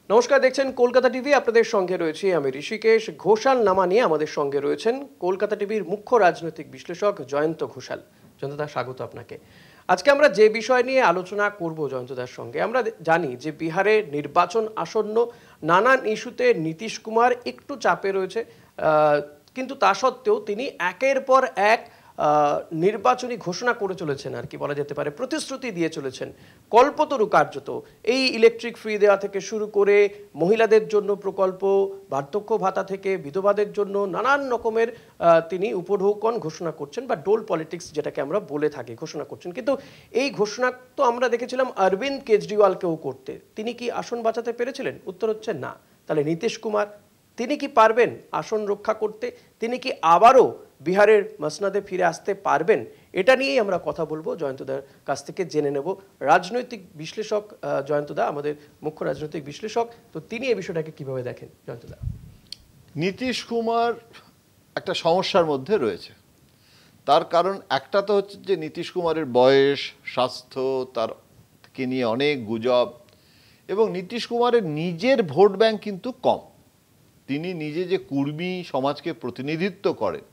নমস্কার, দেখছেন কলকাতা টিভি। আপনাদের সঙ্গে রয়েছি আমি ঋষিকেশ। ঘোষাল নামা নিয়ে আমাদের সঙ্গে রয়েছেন কলকাতা টিভির মুখ্য রাজনৈতিক বিশ্লেষক জয়ন্ত ঘোষাল। জয়ন্ত দা, স্বাগত আপনাকে। আজকে আমরা যে বিষয় নিয়ে আলোচনা করব জয়ন্ত দার সঙ্গে, আমরা জানি যে বিহারে নির্বাচন আসন্ন, নানান ইস্যুতে নীতিশ কুমার একটু চাপে রয়েছে, কিন্তু তা সত্ত্বেও তিনি একের পর এক নির্বাচনী ঘোষণা করে চলেছেন, আর কি বলা যেতে পারে, প্রতিশ্রুতি দিয়ে চলেছেন। কল্পতরু কার্যত এই ইলেকট্রিক ফ্রি দেওয়া থেকে শুরু করে মহিলাদের জন্য প্রকল্প, বার্ধক্য ভাতা থেকে বিধবাদের জন্য নানান রকমের তিনি উপঢৌকন ঘোষণা করছেন, বা ডোল পলিটিক্স যেটাকে আমরা বলে থাকি, ঘোষণা করছেন। কিন্তু এই ঘোষণা তো আমরা দেখেছিলাম অরবিন্দ কেজরিওয়ালকেও করতে। তিনি কি আসন বাঁচাতে পেরেছিলেন? উত্তর হচ্ছে না। তাহলে নীতিশ কুমার, তিনি কি পারবেন আসন রক্ষা করতে? তিনি কি আবারও বিহারের মসনদে ফিরে আসতে পারবেন? এটা নিয়েই আমরা কথা বলবো, জয়ন্তদার কাছ থেকে জেনে নেব। রাজনৈতিক বিশ্লেষক জয়ন্তদা, আমাদের মুখ্য রাজনৈতিক বিশ্লেষক, তো তিনি এই বিষয়টাকে কিভাবে দেখেন জয়ন্তদা? নীতিশ কুমার একটা সমস্যার মধ্যে রয়েছে। তার কারণ একটা তো হচ্ছে যে নীতিশ কুমারের বয়স, স্বাস্থ্য, তার কে নিয়ে অনেক গুজব, এবং নীতিশ কুমারের নিজের ভোট ব্যাংক কিন্তু কম। তিনি নিজে যে কুর্মী সমাজকে প্রতিনিধিত্ব করেন,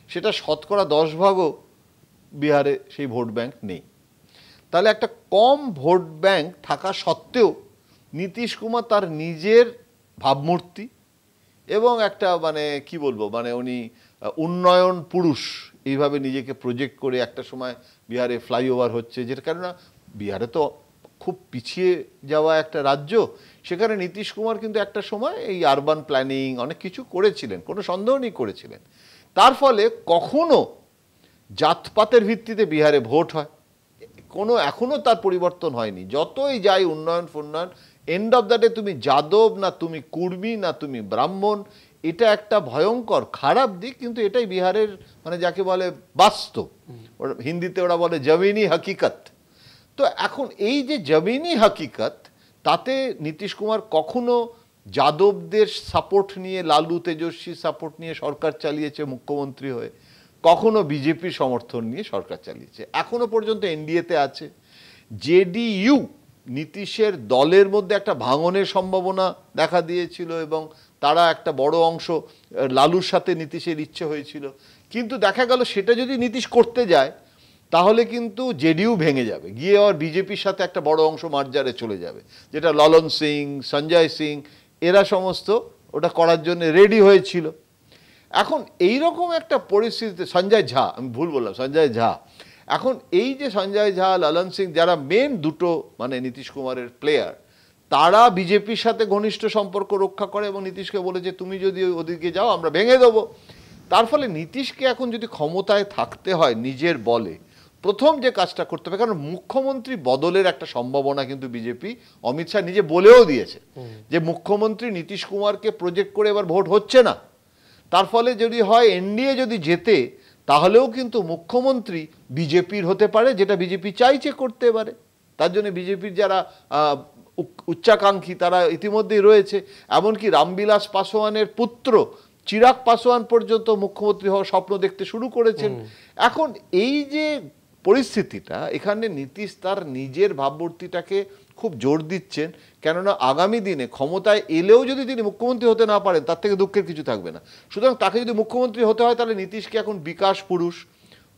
সেটা শতকরা 10 ভাগও বিহারে সেই ভোট ব্যাংক নেই। তাহলে একটা কম ভোট ব্যাংক থাকা সত্ত্বেও নীতিশ কুমার তার নিজের ভাবমূর্তি এবং একটা কি বলবো, উনি উন্নয়ন পুরুষ এইভাবে নিজেকে প্রজেক্ট করে একটা সময় বিহারে ফ্লাইওভার হচ্ছে, যেটা কেননা বিহারে তো খুব পিছিয়ে যাওয়া একটা রাজ্য, সেখানে নীতিশ কুমার কিন্তু একটা সময় এই আরবান প্ল্যানিং অনেক কিছু করেছিলেন, কোনো সন্দেহ নেই করেছিলেন। তার ফলে কখনো জাতপাতের ভিত্তিতে বিহারে ভোট হয়, এখনো তার পরিবর্তন হয়নি। যতই যাই উন্নয়ন ফুন্নয়ন, এন্ড অফ দ্য ডে তুমি যাদব না তুমি কুর্মী না তুমি ব্রাহ্মণ, এটা একটা ভয়ঙ্কর খারাপ দিক। কিন্তু এটাই বিহারের যাকে বলে বাস্তব, হিন্দিতে ওরা বলে জমিনি হাকিকত। তো এখন এই যে জমিনি হাকিকত, তাতে নীতিশ কুমার কখনো যাদবদের সাপোর্ট নিয়ে, লালু তেজস্বী সাপোর্ট নিয়ে সরকার চালিয়েছে মুখ্যমন্ত্রী হয়ে, কখনো বিজেপির সমর্থন নিয়ে সরকার চালিয়েছে, এখনো পর্যন্ত এনডিএতে আছে। জেডিইউ নীতিশের দলের মধ্যে একটা ভাঙনের সম্ভাবনা দেখা দিয়েছিল, এবং তারা একটা বড় অংশ লালুর সাথে নীতিশের ইচ্ছে হয়েছিল। কিন্তু দেখা গেল সেটা যদি নীতিশ করতে যায়, তাহলে কিন্তু জেডিইউ ভেঙে যাবে, গিয়ে আর বিজেপির সাথে একটা বড় অংশ মার্জারে চলে যাবে, যেটা ললন সিং, সঞ্জয় সিং এরা সমস্ত ওটা করার জন্য রেডি হয়েছিল। এখন এইরকম একটা পরিস্থিতিতে সঞ্জয় ঝা, আমি ভুল বললাম, সঞ্জয় ঝা, এখন এই যে সঞ্জয় ঝা, ললন সিং, যারা মেন দুটো নীতিশ কুমারের প্লেয়ার, তারা বিজেপির সাথে ঘনিষ্ঠ সম্পর্ক রক্ষা করে এবং নীতিশকে বলেছে তুমি যদি ওদিকে যাও আমরা ভেঙে দেবো। তার ফলে নীতিশকে এখন যদি ক্ষমতায় থাকতে হয় নিজের বলে, প্রথম যে কাজটা করতে হবে, কারণ মুখ্যমন্ত্রী বদলের একটা সম্ভাবনা কিন্তু বিজেপি, অমিত শাহ নিজে বলেও দিয়েছে যে মুখ্যমন্ত্রী নীতিশ কুমারকে প্রজেক্ট করে এবার ভোট হচ্ছে না। তার ফলে যদি হয় এনডিএ যদি জেতে, তাহলেও কিন্তু মুখ্যমন্ত্রী বিজেপির হতে পারে, যেটা বিজেপি চাইছে করতে পারে। তার জন্য বিজেপির যারা উচ্চাকাঙ্ক্ষী তারা ইতিমধ্যেই রয়েছে, এমনকি রামবিলাস পাসোয়ানের পুত্র চিরাগ পাসোয়ান পর্যন্ত মুখ্যমন্ত্রী হওয়ার স্বপ্ন দেখতে শুরু করেছেন। এখন এই যে পরিস্থিতিটা, এখানে নীতিশ তার নিজের ভাবমূর্তিটাকে খুব জোর দিচ্ছেন, কেননা আগামী দিনে ক্ষমতায় এলেও যদি তিনি মুখ্যমন্ত্রী হতে না পারেন, তার থেকে দুঃখের কিছু থাকবে না। সুতরাং তাকে যদি মুখ্যমন্ত্রী হতে হয়, তাহলে নীতিশকে এখন বিকাশ পুরুষ,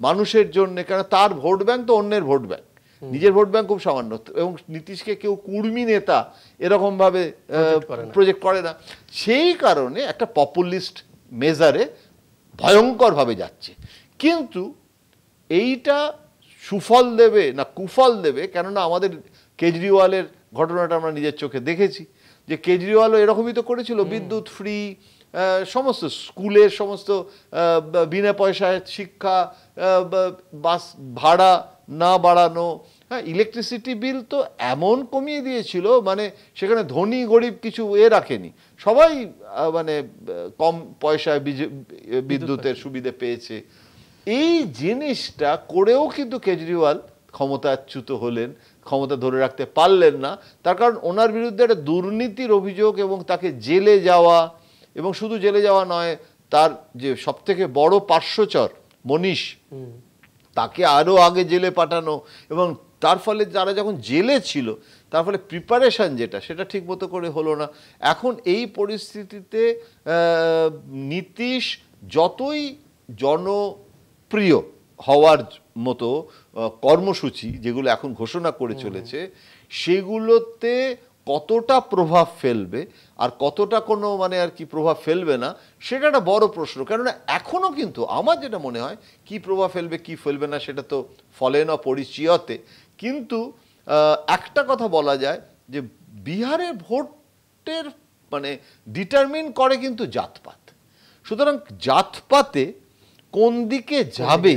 মানুষের জন্য, কেন তার ভোট ব্যাংক তো অন্যের ভোট ব্যাংক, নিজের ভোট ব্যাংক খুব সামান্য, এবং নীতিশকে কেউ কুর্মী নেতা এরকম ভাবে প্রজেক্ট করে না। সেই কারণে একটা পপুলিস্ট মেজারে ভয়ঙ্কর ভাবে যাচ্ছে। কিন্তু এইটা সুফল দেবে না কুফল দেবে, কেননা আমাদের কেজরিওয়ালের ঘটনাটা আমরা নিজের চোখে দেখেছি, যে কেজরিওয়ালও এরকমই তো করেছিল, বিদ্যুৎ ফ্রি, সমস্ত স্কুলের সমস্ত বিনা পয়সায় শিক্ষা, বাস ভাড়া না বাড়ানো, হ্যাঁ, ইলেকট্রিসিটি বিল তো এমন কমিয়ে দিয়েছিল, সেখানে ধনী গরিব কিছু রাখেনি, সবাই কম পয়সায় বিদ্যুতের সুবিধে পেয়েছে। এই জিনিসটা করেও কিন্তু কেজরিওয়াল ক্ষমতাচ্যুত হলেন, ক্ষমতা ধরে রাখতে পারলেন না। তার কারণ ওনার বিরুদ্ধে একটা দুর্নীতির অভিযোগ, এবং তাকে জেলে যাওয়া, এবং শুধু জেলে যাওয়া নয়, তার যে সবথেকে বড় পার্শ্বচর মনীষ, তাকে আরও আগে জেলে পাঠানো, এবং তার ফলে যারা যখন জেলে ছিল তার ফলে প্রিপারেশন যেটা সেটা ঠিক মতো করে হলো না। এখন এই পরিস্থিতিতে নীতিশ যতই জনপ্রিয় হওয়ার মতো কর্মসূচি যেগুলো এখন ঘোষণা করে চলেছে সেগুলোতে কতটা প্রভাব ফেলবে আর কতটা কোনো মানে আর কি প্রভাব ফেলবে না সেটা একটা বড় প্রশ্ন। কেননা এখনো কিন্তু আমার যেটা মনে হয় কি প্রভাব ফেলবে কি ফেলবে না সেটা তো ফলে না পরিচয়তে, কিন্তু একটা কথা বলা যায় যে বিহারের ভোটের মানে ডিটারমিন করে কিন্তু জাতপাত। সুতরাং জাতপাতে কোন দিকে যাবে,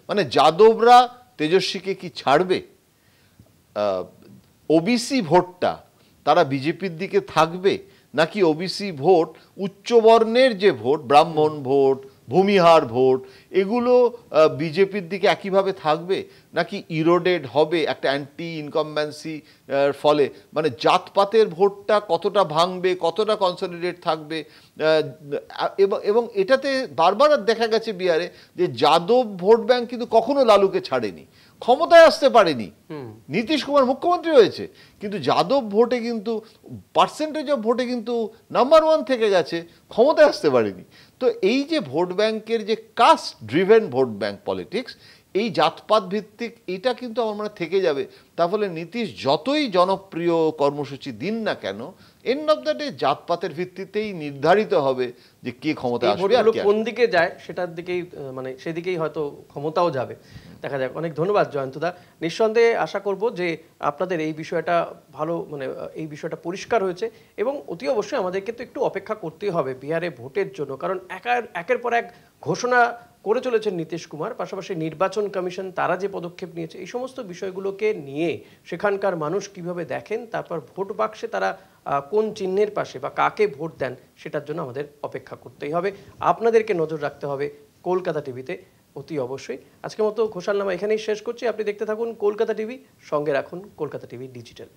মানে যাদবরা তেজস্বীকে কি ছাড়বে, ওবিসি ভোটটা তারা বিজেপির দিকে থাকবে, নাকি ওবিসি ভোট উচ্চবর্ণের যে ভোট ব্রাহ্মণ ভোট ভূমিহার ভোট এগুলো বিজেপির দিকে একইভাবে থাকবে, নাকি ইরোডেড হবে একটা অ্যান্টি ইনকামব্যান্সি ফলে, মানে জাতপাতের ভোটটা কতটা ভাঙবে কতটা কনসলিডেট থাকবে। এবং এটাতে বারবার দেখা গেছে বিহারে যে যাদব ভোট ব্যাংক কিন্তু কখনো লালুকে ছাড়েনি, ক্ষমতায় আসতে পারেনি, নীতিশ কুমার মুখ্যমন্ত্রী হয়েছে কিন্তু যাদব ভোটে কিন্তু পার্সেন্টেজ অফ ভোটে কিন্তু নাম্বার 1 থেকে গেছে, ক্ষমতায় আসতে পারেনি। তো এই যে ভোট ব্যাংকের যে caste driven vote bank politics, এই জাতপাত ভিত্তিক এটা কিন্তু আমার মনে থেকে যাবে। তার ফলে নীতিশ যতই জনপ্রিয় কর্মসূচি দিন না কেন এন্ড অফ দ্য ডে জাতপাতের ভিত্তিতেই নির্ধারিত হবে যে কে ক্ষমতা আসবে আর কোন দিকে যায় সেটার দিকেই মানে সেদিকেই হয়তো ক্ষমতাও যাবে, দেখা যাক। অনেক ধন্যবাদ জয়ন্তদা। নিঃসন্দেহে আশা করব যে আপনাদের এই বিষয়টা ভালো মানে এই বিষয়টা পরিষ্কার হয়েছে এবং অতি অবশ্যই আমাদেরকে তো একটু অপেক্ষা করতেই হবে বিহারে ভোটের জন্য, কারণ একের পর এক ঘোষণা করে চলেছেন নীতিশ কুমার, পাশাপাশি নির্বাচন কমিশন তারা যে পদক্ষেপ নিয়েছে এই সমস্ত বিষয়গুলোকে নিয়ে সেখানকার মানুষ কিভাবে দেখেন, তারপর ভোট বাক্সে তারা কোন চিহ্নের পাশে বা কাকে ভোট দেন সেটার জন্য আমাদের অপেক্ষা করতেই হবে। আপনাদেরকে নজর রাখতে হবে কলকাতা টিভিতে অতি অবশ্যই। আজকের মতো ঘোষালনামা এখানেই শেষ করছি। আপনি দেখতে থাকুন কলকাতা টিভি, সঙ্গে রাখুন কলকাতা টিভি ডিজিটাল।